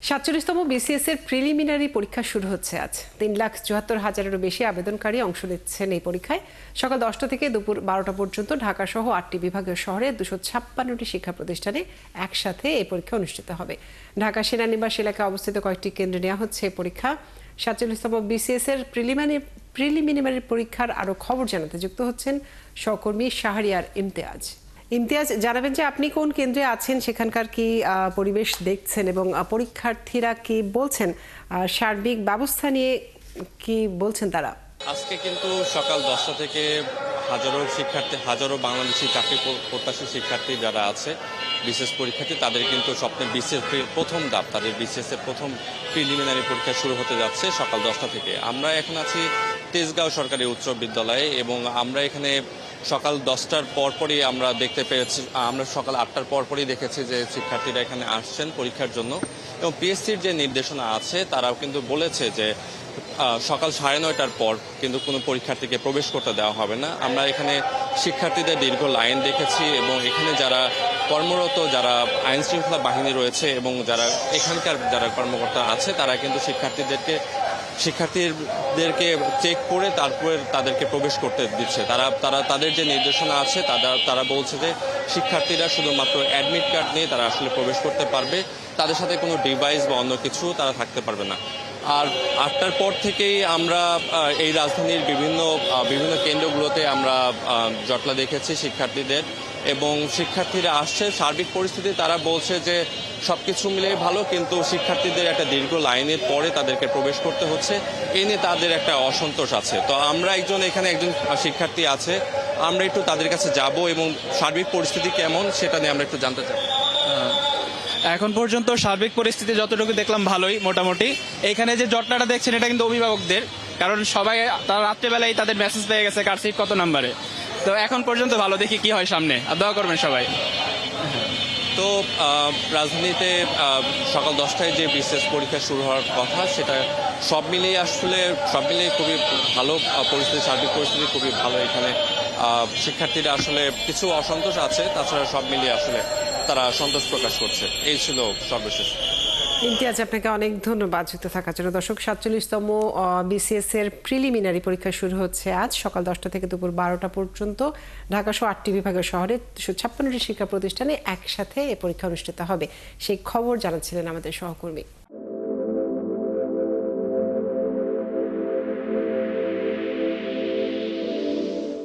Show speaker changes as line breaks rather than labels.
৪৭তম BCS এর preliminary পরীক্ষা শুরু হচ্ছে আজ। ৩,৭৪,০০০-এরও বেশি আবেদনকারী অংশ নিচ্ছেন এই পরীক্ষায়। সকাল ১০টা থেকে দুপুর ১২টা পর্যন্ত ঢাকা সহ ৮টি বিভাগীয় শহরে ২৫৬টি শিক্ষা প্রতিষ্ঠানে একসাথে এই পরীক্ষা অনুষ্ঠিত হবে। ঢাকা সেনানিবাস এলাকায় অবস্থিত কয়েকটি কেন্দ্রে নেওয়া হচ্ছে এই পরীক্ষা। ৪৭তম বিসিএস এর প্রিলিমিনারি পরীক্ষার আরও খবর জানাতে যুক্ত হচ্ছেন সহকর্মী শাহরিয়ার ইমতিয়াজ। ইমতিয়াজ, জানাবেন যে আপনি কোন কেন্দ্রে আছেন, সেখানকার কি পরিবেশ দেখছেন এবং পরীক্ষার্থীরা কি বলছেন, সার্বিক ব্যবস্থা নিয়ে কি বলছেন তারা?
আজকে কিন্তু সকাল 10টা থেকে হাজারো বাংলাদেশি চাকরি প্রত্যাশী শিক্ষার্থী যারা আছে, বিশেষ পরীক্ষার্থী, তাদের কিন্তু স্বপ্নের বিশেষ প্রথম ধাপ, তাদের বিশেষ এর প্রথম প্রিলিমিনারি পরীক্ষা শুরু হতে যাচ্ছে সকাল 10টা থেকে। আমরা এখন আছি তেজগাঁও সরকারি উচ্চ বিদ্যালয়ে এবং আমরা এখানে সকাল 10টার পরপরই আমরা দেখতে পেয়েছি, আমরা সকাল 8টার পরপরই দেখেছি যে শিক্ষার্থীরা এখানে আসছেন পরীক্ষার জন্য। এবং পিএসসির যে নির্দেশনা আছে তারাও কিন্তু বলেছে যে সকাল 9:30টার পর কিন্তু কোনো পরীক্ষার্থীকে প্রবেশ করতে দেওয়া হবে না। আমরা এখানে শিক্ষার্থীদের দীর্ঘ লাইন দেখেছি এবং এখানে যারা কর্মরত, যারা আইন শৃঙ্খলা বাহিনী রয়েছে এবং যারা এখানকার যারা কর্মকর্তা আছে, তারা কিন্তু শিক্ষার্থীদেরকে চেক করে তারপরে তাদেরকে প্রবেশ করতে দিচ্ছে। তাদের যে নির্দেশনা আছে তারা বলছে যে শিক্ষার্থীরা শুধুমাত্র অ্যাডমিট কার্ড নিয়ে তারা আসলে প্রবেশ করতে পারবে, তাদের সাথে কোনো ডিভাইস বা অন্য কিছু তারা থাকতে পারবে না। আর 8টার পর থেকেই আমরা এই রাজধানীর বিভিন্ন কেন্দ্রগুলোতে আমরা জটলা দেখেছি শিক্ষার্থীদের, এবং শিক্ষার্থীরা আসছে। সার্বিক পরিস্থিতি তারা বলছে যে সবকিছু মিলে ভালো, কিন্তু শিক্ষার্থীদের একটা দীর্ঘ লাইনের পরে তাদেরকে প্রবেশ করতে হচ্ছে, এই নিয়ে তাদের একটা অসন্তোষ আছে। তো আমরা এখানে একজন শিক্ষার্থী আছে, আমরা একটু তাদের কাছে যাব এবং সার্বিক পরিস্থিতি কেমন সেটা নিয়ে আমরা একটু জানতে চাই।
এখন পর্যন্ত সার্বিক পরিস্থিতি যতটুকু দেখলাম ভালোই মোটামুটি। এখানে যে জটলাটা দেখছেন এটা কিন্তু অভিভাবকদের, কারণ তারা রাত্রেবেলায় তাদের মেসেজ পেয়ে গেছে কার সিট কত নাম্বারে। তো এখন পর্যন্ত ভালো, দেখি কি হয় সামনে, আর দোয়া করবেন সবাই।
তো রাজধানীতে সকাল 10টায় যে বিশেষ পরীক্ষা শুরু হওয়ার কথা, সেটা সব মিলিয়ে খুবই ভালো পরিস্থিতি, সার্বিক পরিস্থিতি খুবই ভালো। এখানে শিক্ষার্থীরা আসলে কিছু অসন্তোষ আছে, তাছাড়া সব মিলিয়ে আসলে তারা সন্তোষ প্রকাশ করছে। এই ছিল সর্বশেষ।
ইমতিয়াজ, আপনাকে অনেক ধন্যবাদ যুক্ত থাকার জন্য। দর্শক, ৪৭তম বিসিএস এর প্রিলিমিনারি পরীক্ষা শুরু হচ্ছে আজ সকাল 10টা থেকে দুপুর 12টা পর্যন্ত। ঢাকা সহ 8টি বিভাগের শহরে 256টি শিক্ষা প্রতিষ্ঠানে একসাথে এ পরীক্ষা অনুষ্ঠিত হবে, সেই খবর জানাচ্ছিলেন আমাদের সহকর্মী।